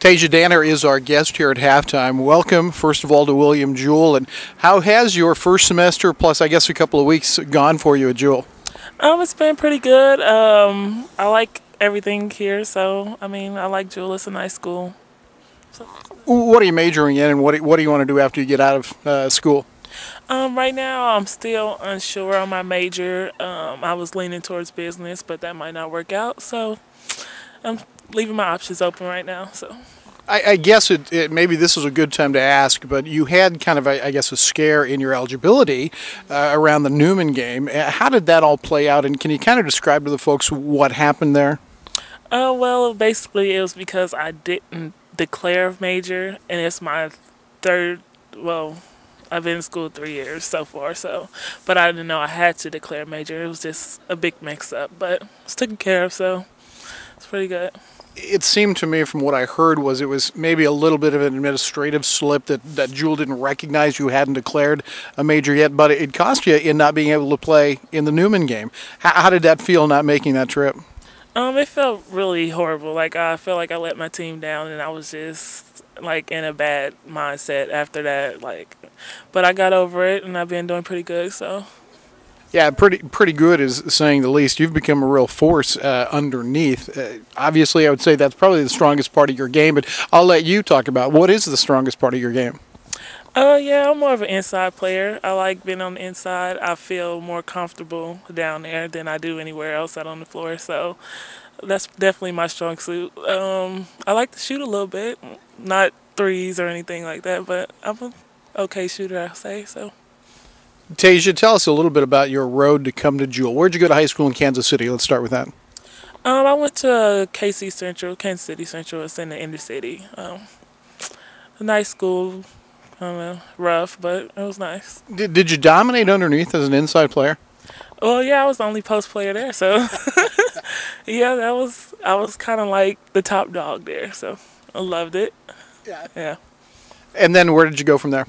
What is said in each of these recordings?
Tesia Danner is our guest here at halftime. Welcome, first of all, to William Jewell. And how has your first semester, plus I guess a couple of weeks, gone for you at Jewell? It's been pretty good. I like everything here, so I like Jewell. It's a nice school. So, What are you majoring in, and what do you want to do after you get out of school? right now, I'm still unsure on my major. I was leaning towards business, but that might not work out. So, I'm leaving my options open right now. So. I guess maybe this is a good time to ask, but you had kind of, I guess, a scare in your eligibility around the Newman game. How did that all play out, and can you kind of describe to the folks what happened there? Well, basically, it was because I didn't declare a major, and it's my third, well, I've been in school 3 years so far, but I didn't know I had to declare a major. It was just a big mix-up, but it's taken care of, so it's pretty good. It seemed to me from what I heard was it was maybe a little bit of an administrative slip that Jewell didn't recognize you hadn't declared a major yet, but it cost you in not being able to play in the Newman game. How did that feel, not making that trip? It felt really horrible. Like, I felt like I let my team down, and I was just like in a bad mindset after that. But I got over it, and I've been doing pretty good. So. Yeah, pretty good is saying the least. You've become a real force underneath. Obviously, I would say that's probably the strongest part of your game, but I'll let you talk about what is the strongest part of your game. Yeah, I'm more of an inside player. I like being on the inside. I feel more comfortable down there than I do anywhere else out on the floor. So that's definitely my strong suit. I like to shoot a little bit, not threes or anything like that, but I'm an okay shooter, I'll say. So. Tesia, tell us a little bit about your road to come to Jewell. Where'd you go to high school in Kansas City? Let's start with that. I went to KC Central, Kansas City Central. It's in the inner city. A nice school. I don't know, rough, but it was nice. Did you dominate underneath as an inside player? Well, yeah, I was the only post player there, so yeah, I was kind of like the top dog there, so I loved it. Yeah. Yeah. And then where did you go from there?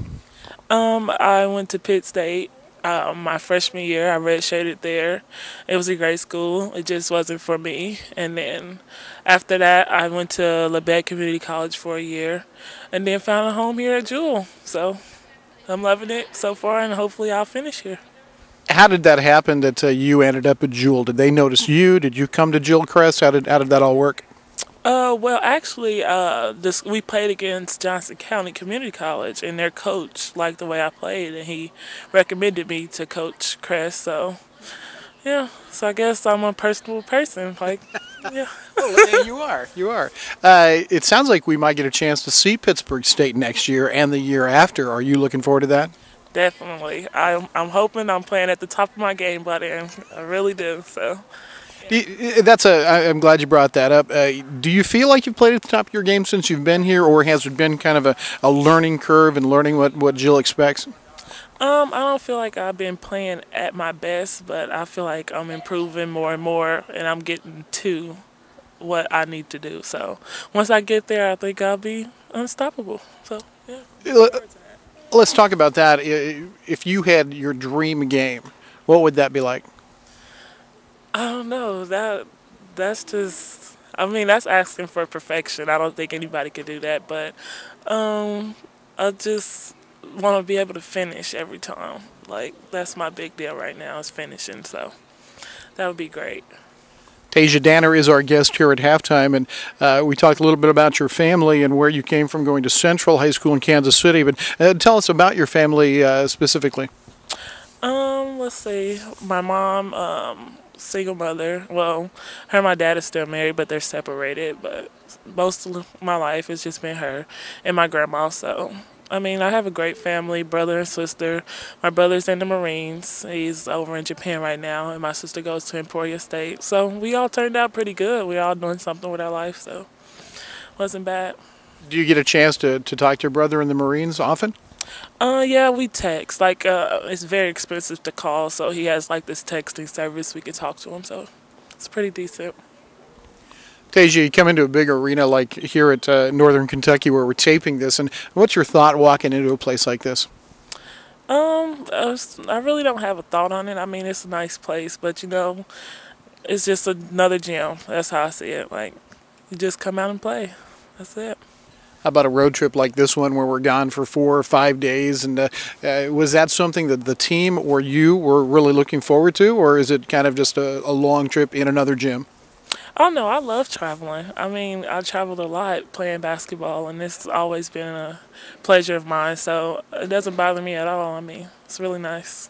I went to Pitt State. My freshman year, I redshirted there. It was a great school. It just wasn't for me. And then after that, I went to Lebec Community College for a year, and then found a home here at Jewell. So I'm loving it so far, and hopefully I'll finish here. How did that happen that you ended up at Jewell? Did they notice you? Did you come to Gilchrist? How did that all work? Well, actually, we played against Johnson County Community College, and their coach liked the way I played, and he recommended me to Coach Crest. So, yeah. So I guess I'm a personable person. Yeah. Oh, you are. You are. It sounds like we might get a chance to see Pittsburgh State next year and the year after. Are you looking forward to that? Definitely. I'm hoping I'm playing at the top of my game by then. I really do. So. I'm glad you brought that up. Do you feel like you've played at the top of your game since you've been here, or has it been kind of a learning curve and learning what Jill expects? I don't feel like I've been playing at my best, but I feel like I'm improving more and more, and I'm getting to what I need to do. So once I get there, I think I'll be unstoppable. So, yeah. Let's talk about that. If you had your dream game, what would that be like? I don't know. That's just. That's asking for perfection. I don't think anybody could do that. But I just want to be able to finish every time. Like, that's my big deal right now, is finishing. So that would be great. Tesia Danner is our guest here at halftime, and we talked a little bit about your family and where you came from, going to Central High School in Kansas City. But tell us about your family specifically. Let's see. My mom. Single mother. Well, her and my dad are still married, but they're separated. But most of my life has just been her and my grandma. So, I have a great family, brother and sister. My brother's in the Marines. He's over in Japan right now, and my sister goes to Emporia State. So we all turned out pretty good. We all doing something with our life, so wasn't bad. Do you get a chance to talk to your brother in the Marines often? Yeah, we text. It's very expensive to call, so he has this texting service we can talk to him, so it's pretty decent. Tesia, you come into a big arena like here at Northern Kentucky where we're taping this, and what's your thought walking into a place like this? I really don't have a thought on it. It's a nice place, but it's just another gym. That's how I see it. You just come out and play. That's it. How about a road trip like this one where we're gone for 4 or 5 days? And was that something that the team or you were really looking forward to, or is it kind of just a long trip in another gym? Oh no, I love traveling. I mean, I traveled a lot playing basketball, and it's always been a pleasure of mine. So it doesn't bother me at all. I mean, it's really nice.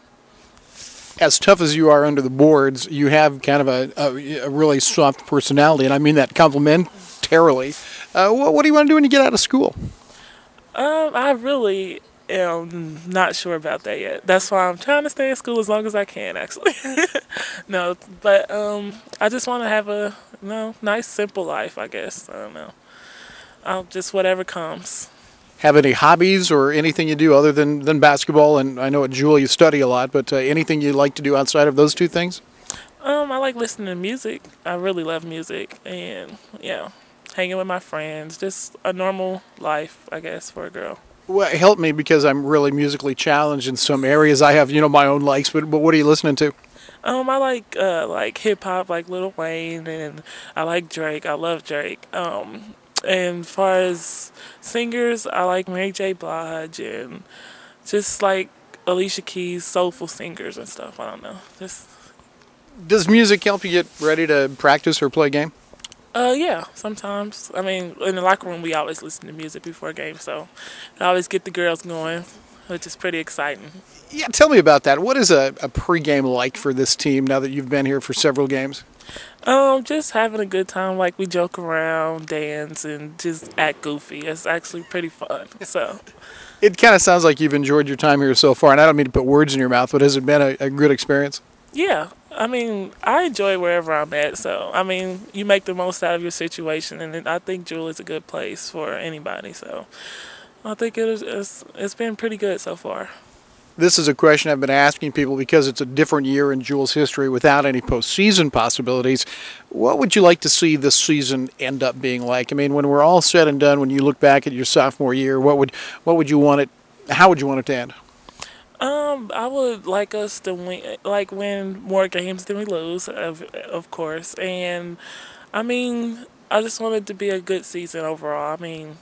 As tough as you are under the boards, you have kind of a really soft personality, and I mean that complimentarily. What do you want to do when you get out of school? I really am not sure about that yet. That's why I'm trying to stay in school as long as I can, actually. No, but I just want to have a nice, simple life. I guess I don't know. I'll just whatever comes. Have any hobbies or anything you do other than basketball? And I know at Jewel you study a lot, but anything you like to do outside of those two things? I like listening to music. I really love music, and yeah, hanging with my friends. Just a normal life, I guess, for a girl. Well, help me because I'm really musically challenged in some areas. I have, my own likes, but what are you listening to? I like hip hop, like Lil Wayne, and I like Drake. I love Drake. And as far as singers, I like Mary J. Blige and just like Alicia Keys, soulful singers and stuff. I don't know. Just Does music help you get ready to practice or play a game? yeah, sometimes. I mean, in the locker room, we always listen to music before a game, so I always get the girls going, which is pretty exciting. Yeah, tell me about that. What is a pregame like for this team now that you've been here for several games? Just having a good time. Like we joke around, dance, and just act goofy. It's actually pretty fun. So. It kind of sounds like you've enjoyed your time here so far, and I don't mean to put words in your mouth, but has it been a good experience? Yeah, I mean, I enjoy wherever I'm at. So, I mean, you make the most out of your situation, and I think Jewel is a good place for anybody. So, I think it's been pretty good so far. This is a question I've been asking people because it's a different year in Jewel's history without any postseason possibilities. What would you like to see this season end up being like? I mean, when we're all said and done, when you look back at your sophomore year, what would you want it? How would you want it to end? I would like us to win more games than we lose, of course. And I mean, I just want it to be a good season overall. I mean,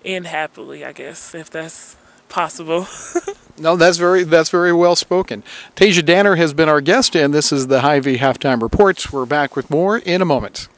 end happily, I guess, if that's possible. No, that's very well spoken. Tesia Danner has been our guest, and this is the HyVee Halftime Reports. We're back with more in a moment.